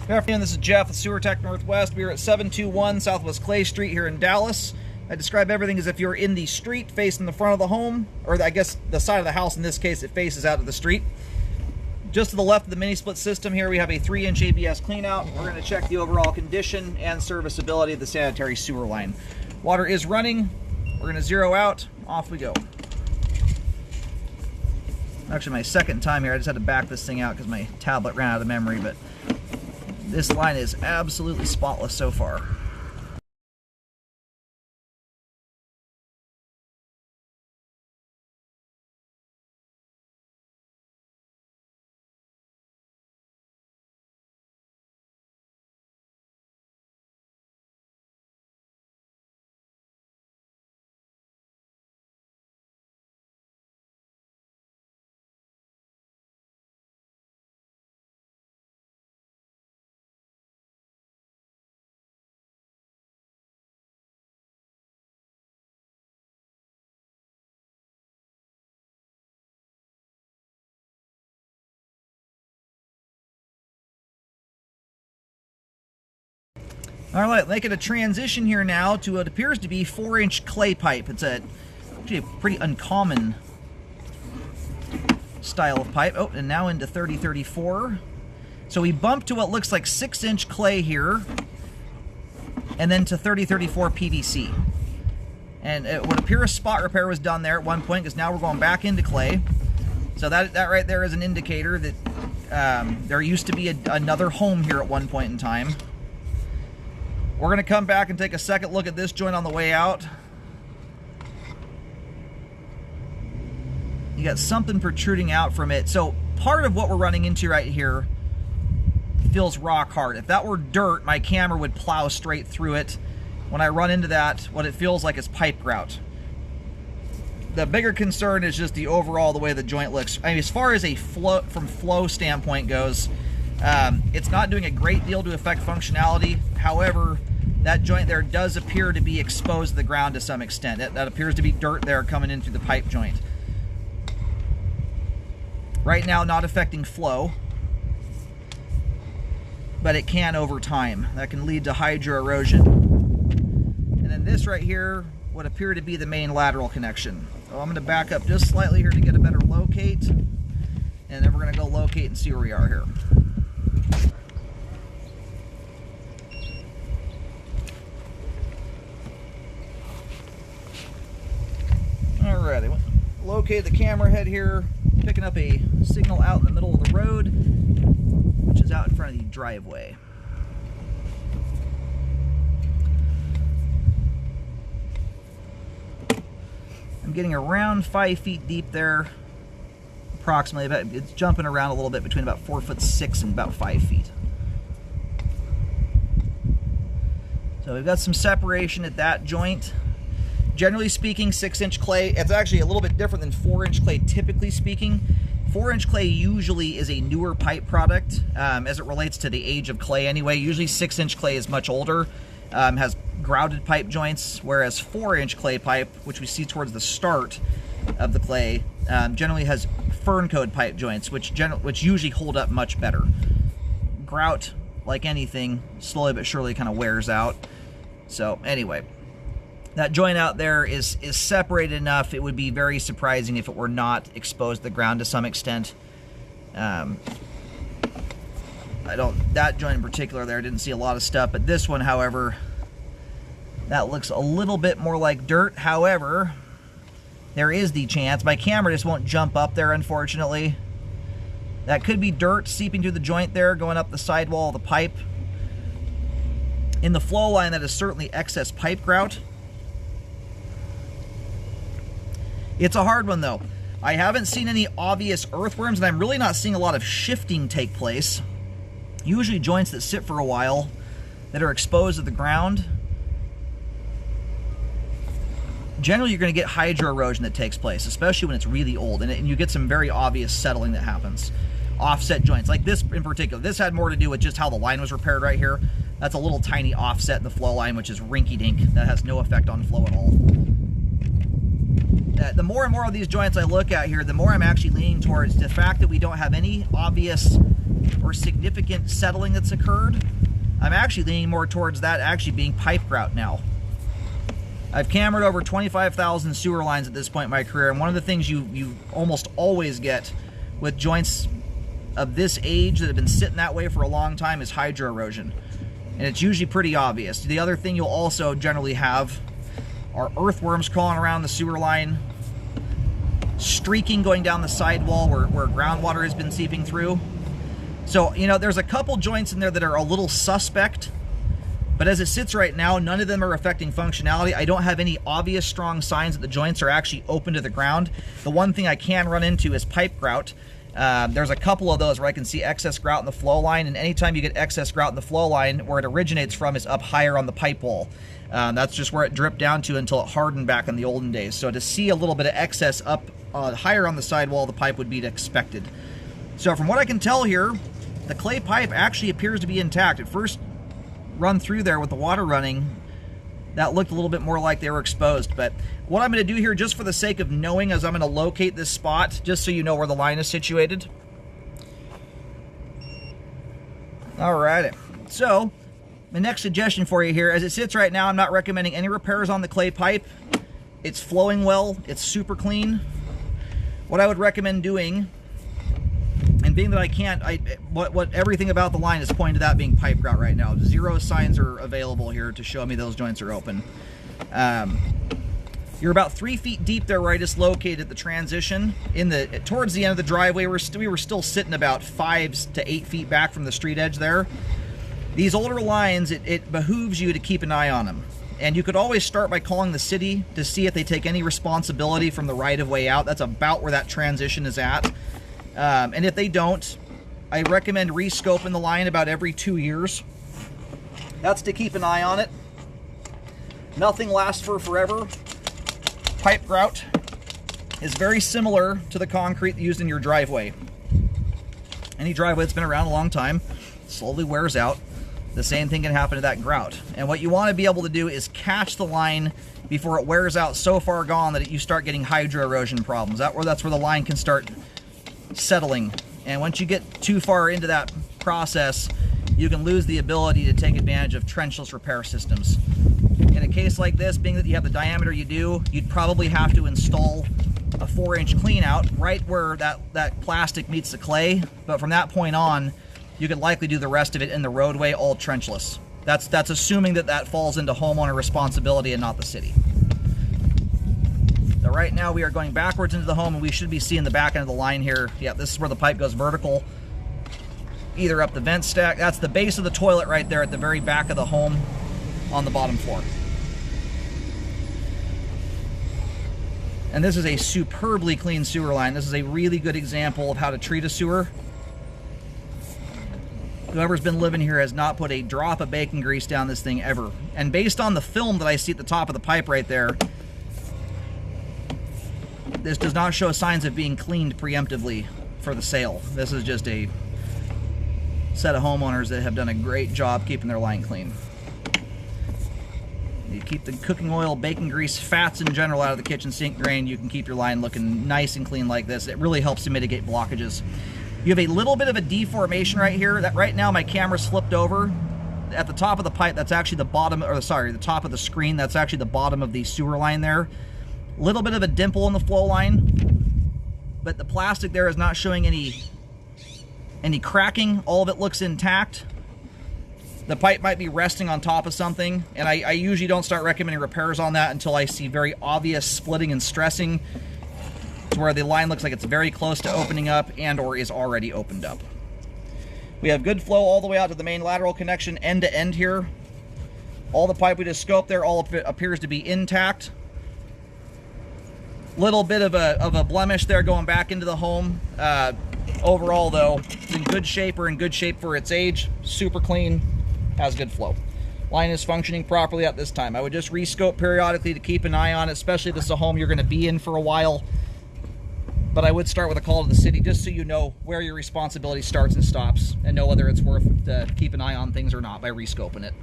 Good afternoon, this is Jeff with Sewer Tech Northwest. We are at 721 Southwest Clay Street here in Dallas. I describe everything as if you're in the street facing the front of the home, or I guess the side of the house. In this case, it faces out to the street. Just to the left of the mini split system here, we have a 3-inch ABS cleanout. We're going to check the overall condition and serviceability of the sanitary sewer line. Water is running. We're going to zero out. Off we go. Actually, my second time here, I just had to back this thing out because my tablet ran out of memory, but this line is absolutely spotless so far. All right, making a transition here now to what appears to be 4-inch clay pipe. It's actually a pretty uncommon style of pipe. Oh, and now into 3034. So we bumped to what looks like 6-inch clay here, and then to 3034 PVC. And it would appear a spot repair was done there at one point, because now we're going back into clay. So that right there is an indicator that there used to be another home here at one point in time. We're going to come back and take a second look at this joint on the way out. You got something protruding out from it. So part of what we're running into right here feels rock hard. If that were dirt, my camera would plow straight through it. When I run into that, what it feels like is pipe grout. The bigger concern is just the overall, the way the joint looks. I mean, as far as a flow standpoint goes, it's not doing a great deal to affect functionality. However, that joint there does appear to be exposed to the ground to some extent. That appears to be dirt there coming into the pipe joint. Right now, not affecting flow, but it can over time. That can lead to hydro erosion. And then this right here would appear to be the main lateral connection. So I'm going to back up just slightly here to get a better locate, and then we're going to go locate and see where we are here. Alright, locate the camera head here, picking up a signal out in the middle of the road, which is out in front of the driveway. I'm getting around 5 feet deep there, approximately. It's jumping around a little bit between about 4'6" and about 5 feet. So we've got some separation at that joint. Generally speaking, 6-inch clay, it's actually a little bit different than 4-inch clay, typically speaking. 4-inch clay usually is a newer pipe product as it relates to the age of clay anyway. Usually 6-inch clay is much older, has grouted pipe joints, whereas 4-inch clay pipe, which we see towards the start of the clay, generally has fern code pipe joints, which usually hold up much better. Grout, like anything, slowly but surely kind of wears out. So anyway, that joint out there is separated enough. It would be very surprising if it were not exposed to the ground to some extent. That joint in particular there, didn't see a lot of stuff, but this one, however, that looks a little bit more like dirt. However, there is the chance. My camera just won't jump up there, unfortunately. That could be dirt seeping through the joint there, going up the sidewall of the pipe. In the flow line, that is certainly excess pipe grout. It's a hard one, though. I haven't seen any obvious earthworms, and I'm really not seeing a lot of shifting take place. Usually joints that sit for a while, that are exposed to the ground, generally you're going to get hydro erosion that takes place, especially when it's really old, and you get some very obvious settling that happens. Offset joints, like this in particular. This had more to do with just how the line was repaired right here. That's a little tiny offset in the flow line, which is rinky-dink. That has no effect on flow at all. The more and more of these joints I look at here, the more I'm actually leaning towards the fact that we don't have any obvious or significant settling that's occurred, I'm actually leaning more towards that actually being pipe grout now. I've cambered over 25,000 sewer lines at this point in my career, and one of the things you almost always get with joints of this age that have been sitting that way for a long time is hydro erosion. And it's usually pretty obvious. The other thing you'll also generally have are earthworms crawling around the sewer line, streaking going down the sidewall where groundwater has been seeping through. So, you know, there's a couple joints in there that are a little suspect, but as it sits right now, none of them are affecting functionality. I don't have any obvious strong signs that the joints are actually open to the ground. The one thing I can run into is pipe grout. There's a couple of those where I can see excess grout in the flow line, and anytime you get excess grout in the flow line, where it originates from is up higher on the pipe wall. That's just where it dripped down to until it hardened back in the olden days. So to see a little bit of excess up higher on the sidewall of the pipe would be expected. So from what I can tell here, the clay pipe actually appears to be intact. At first run through there with the water running, that looked a little bit more like they were exposed. But what I'm going to do here, just for the sake of knowing, is I'm going to locate this spot, just so you know where the line is situated. Alright, so the next suggestion for you here, as it sits right now, I'm not recommending any repairs on the clay pipe. It's flowing well, it's super clean. What I would recommend doing, and being that I can't, what everything about the line is pointing to that being pipe grout right now. 0 signs are available here to show me those joints are open. You're about 3 feet deep there where I just located the transition. Towards the end of the driveway, we were still sitting about 5 to 8 feet back from the street edge there. These older lines, it behooves you to keep an eye on them. And you could always start by calling the city to see if they take any responsibility from the right-of-way out. That's about where that transition is at. And if they don't, I recommend rescoping the line about every 2 years. That's to keep an eye on it. Nothing lasts for forever. Pipe grout is very similar to the concrete used in your driveway. Any driveway that's been around a long time slowly wears out. The same thing can happen to that grout. And what you want to be able to do is catch the line before it wears out so far gone that you start getting hydro erosion problems. That's where the line can start settling. And once you get too far into that process, you can lose the ability to take advantage of trenchless repair systems. In a case like this, being that you have the diameter you do, you'd probably have to install a 4-inch clean out right where that plastic meets the clay. But from that point on, you could likely do the rest of it in the roadway all trenchless. That's assuming that falls into homeowner responsibility and not the city. So right now we are going backwards into the home, and we should be seeing the back end of the line here. Yeah, this is where the pipe goes vertical, either up the vent stack. That's the base of the toilet right there at the very back of the home on the bottom floor. And this is a superbly clean sewer line. This is a really good example of how to treat a sewer. Whoever's been living here has not put a drop of bacon grease down this thing ever. And based on the film that I see at the top of the pipe right there, this does not show signs of being cleaned preemptively for the sale. This is just a set of homeowners that have done a great job keeping their line clean. You keep the cooking oil, bacon grease, fats in general out of the kitchen sink drain, you can keep your line looking nice and clean like this. It really helps to mitigate blockages. You have a little bit of a deformation right here. That right now my camera's flipped over. At the top of the pipe, that's actually the bottom, or sorry, the top of the screen, that's actually the bottom of the sewer line there. Little bit of a dimple in the flow line, but the plastic there is not showing any cracking. All of it looks intact. The pipe might be resting on top of something, and I usually don't start recommending repairs on that until I see very obvious splitting and stressing to where the line looks like it's very close to opening up and or is already opened up. We have good flow all the way out to the main lateral connection end to end here. All the pipe we just scoped there all appears to be intact. Little bit of a blemish there going back into the home. Overall though, it's in good shape, or in good shape for its age. Super clean, has good flow. Line is functioning properly at this time. I would just rescope periodically to keep an eye on it, especially if this is a home you're going to be in for a while. But I would start with a call to the city just so you know where your responsibility starts and stops, and know whether it's worth to keep an eye on things or not by rescoping it.